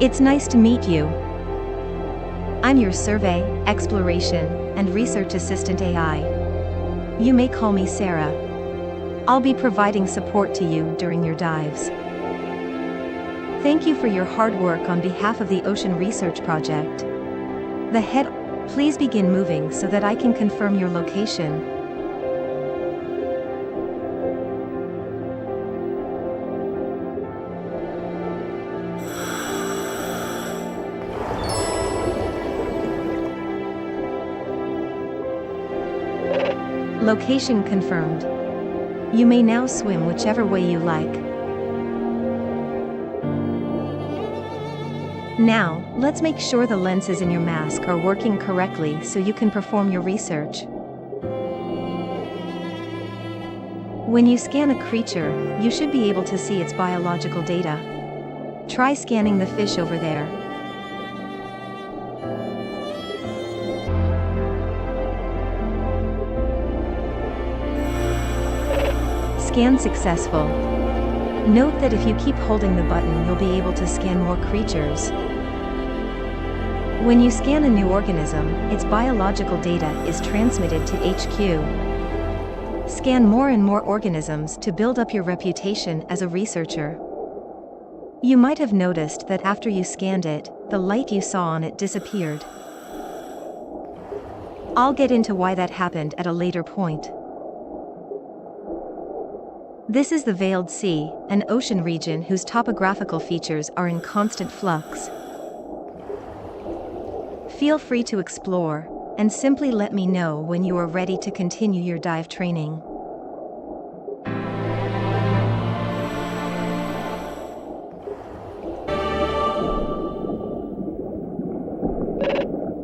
It's nice to meet you. I'm your survey, exploration, and research assistant AI. You may call me Sarah. I'll be providing support to you during your dives. Thank you for your hard work on behalf of the Ocean Research Project. The head, please begin moving so that I can confirm your location. Location confirmed. You may now swim whichever way you like. Now, let's make sure the lenses in your mask are working correctly so you can perform your research. When you scan a creature, you should be able to see its biological data. Try scanning the fish over there. Scan successful. Note that if you keep holding the button, you'll be able to scan more creatures. When you scan a new organism, its biological data is transmitted to HQ. Scan more and more organisms to build up your reputation as a researcher. You might have noticed that after you scanned it, the light you saw on it disappeared. I'll get into why that happened at a later point. This is the Veiled Sea, an ocean region whose topographical features are in constant flux. Feel free to explore, and simply let me know when you are ready to continue your dive training.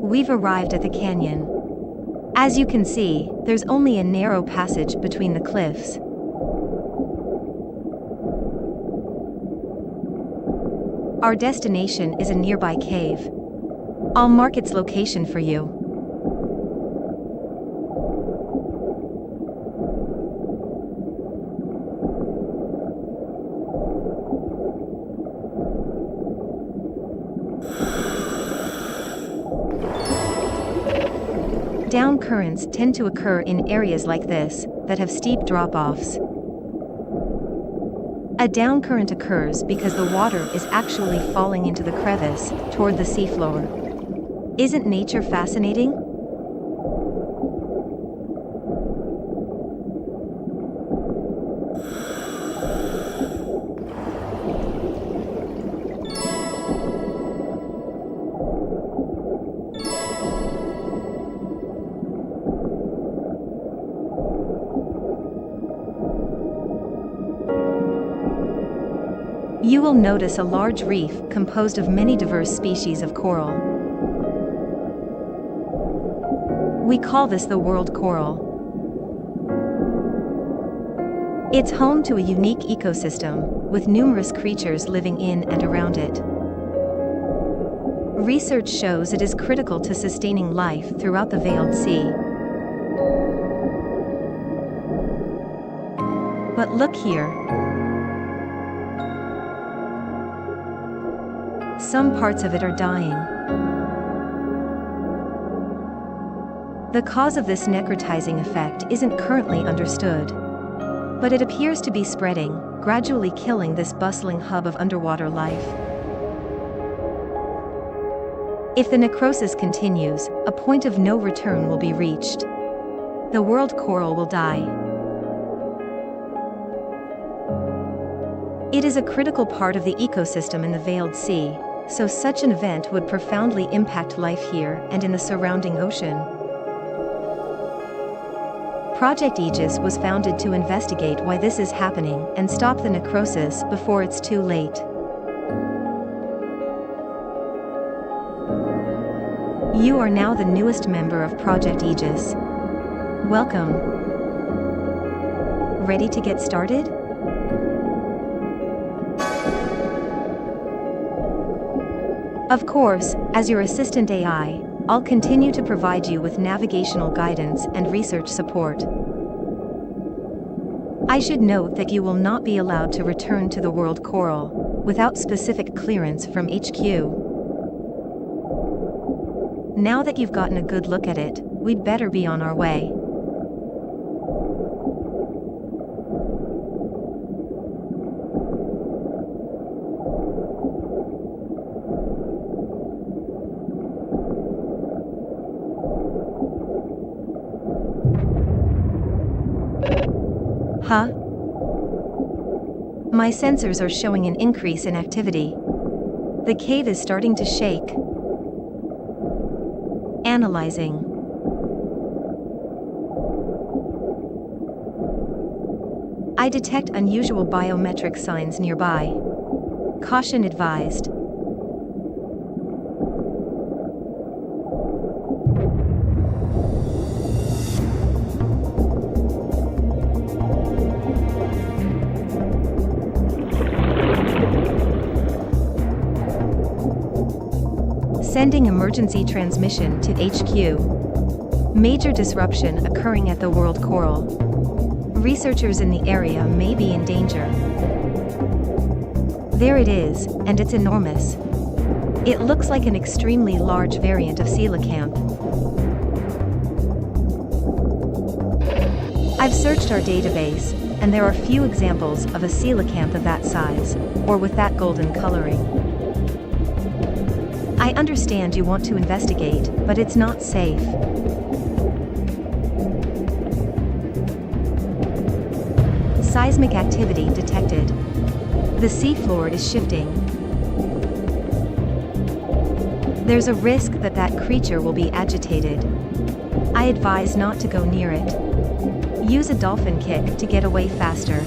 We've arrived at the canyon. As you can see, there's only a narrow passage between the cliffs. Our destination is a nearby cave. I'll mark its location for you. Down currents tend to occur in areas like this, that have steep drop-offs. A down current occurs because the water is actually falling into the crevice, toward the seafloor. Isn't nature fascinating? You will notice a large reef composed of many diverse species of coral. We call this the world coral. It's home to a unique ecosystem, with numerous creatures living in and around it. Research shows it is critical to sustaining life throughout the Veiled Sea. But look here. Some parts of it are dying. The cause of this necrotizing effect isn't currently understood, but it appears to be spreading, gradually killing this bustling hub of underwater life. If the necrosis continues, a point of no return will be reached. The world coral will die. It is a critical part of the ecosystem in the Veiled Sea, so such an event would profoundly impact life here and in the surrounding ocean. Project Aegis was founded to investigate why this is happening and stop the necrosis before it's too late. You are now the newest member of Project Aegis. Welcome. Ready to get started? Of course, as your assistant AI, I'll continue to provide you with navigational guidance and research support. I should note that you will not be allowed to return to the world coral. without specific clearance from HQ. Now that you've gotten a good look at it, we'd better be on our way. Huh? My sensors are showing an increase in activity. The cave is starting to shake. Analyzing. I detect unusual biometric signs nearby. Caution advised. Sending emergency transmission to HQ. Major disruption occurring at the World Coral. Researchers in the area may be in danger. There it is, and it's enormous. It looks like an extremely large variant of coelacanth. I've searched our database, and there are few examples of a coelacanth of that size, or with that golden coloring. I understand you want to investigate, but it's not safe. Seismic activity detected. The seafloor is shifting. There's a risk that that creature will be agitated. I advise not to go near it. Use a dolphin kick to get away faster.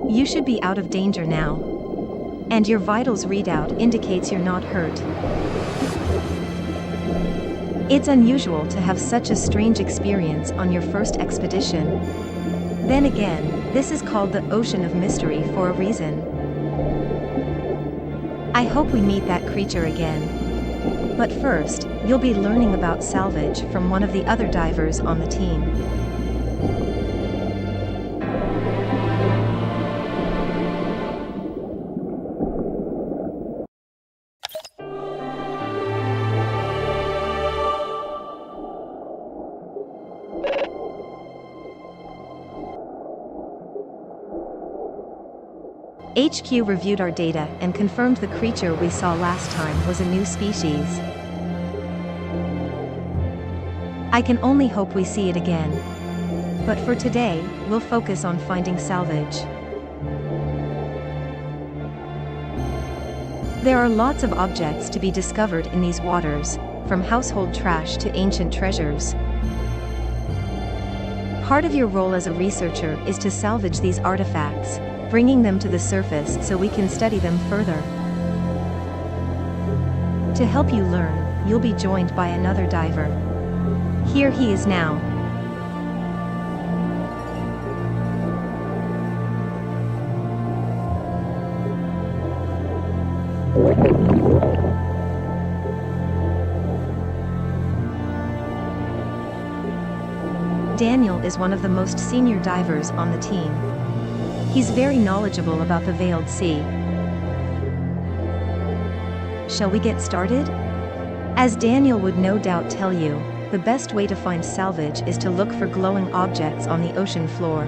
You should be out of danger now. And your vitals readout indicates you're not hurt. It's unusual to have such a strange experience on your first expedition. Then again, this is called the Ocean of Mystery for a reason. I hope we meet that creature again. But first, you'll be learning about Salvage from one of the other divers on the team. HQ reviewed our data and confirmed the creature we saw last time was a new species. I can only hope we see it again. But for today, we'll focus on finding Salvage. There are lots of objects to be discovered in these waters, from household trash to ancient treasures. Part of your role as a researcher is to salvage these artifacts, bringing them to the surface so we can study them further. To help you learn, you'll be joined by another diver. Here he is now. Daniel is one of the most senior divers on the team. He's very knowledgeable about the Veiled Sea. Shall we get started? As Daniel would no doubt tell you, the best way to find Salvage is to look for glowing objects on the ocean floor.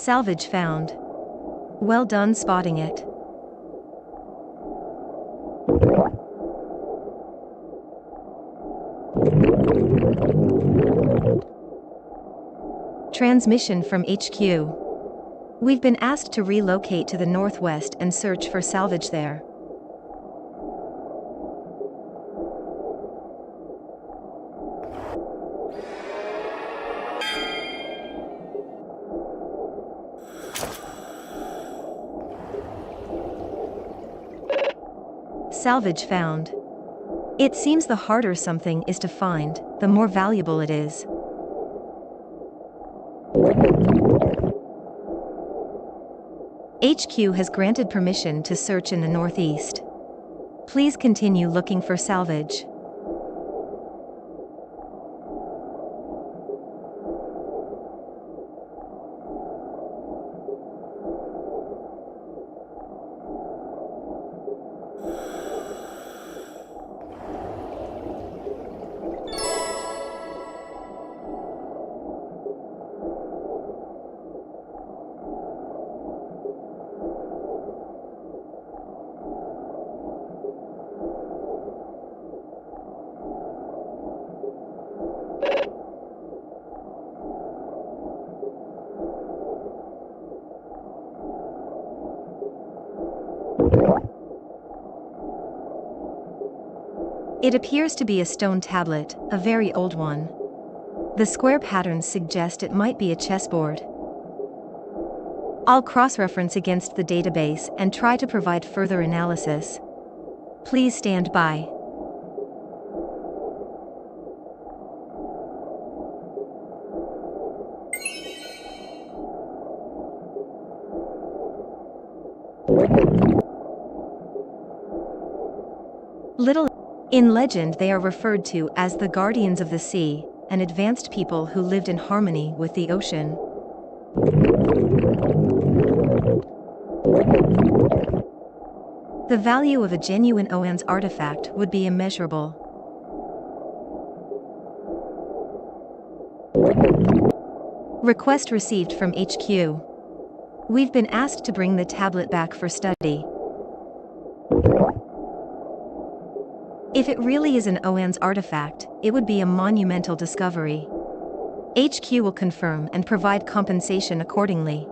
Salvage found. Well done spotting it. Transmission from HQ. We've been asked to relocate to the northwest and search for salvage there. Salvage found. It seems the harder something is to find, the more valuable it is. HQ has granted permission to search in the northeast. Please continue looking for salvage. It appears to be a stone tablet, a very old one. The square patterns suggest it might be a chessboard. I'll cross-reference against the database and try to provide further analysis. Please stand by. In legend they are referred to as the guardians of the sea, an advanced people who lived in harmony with the ocean. The value of a genuine Oan's artifact would be immeasurable. Request received from HQ. We've been asked to bring the tablet back for study. If it really is an Oan's artifact, it would be a monumental discovery. HQ will confirm and provide compensation accordingly.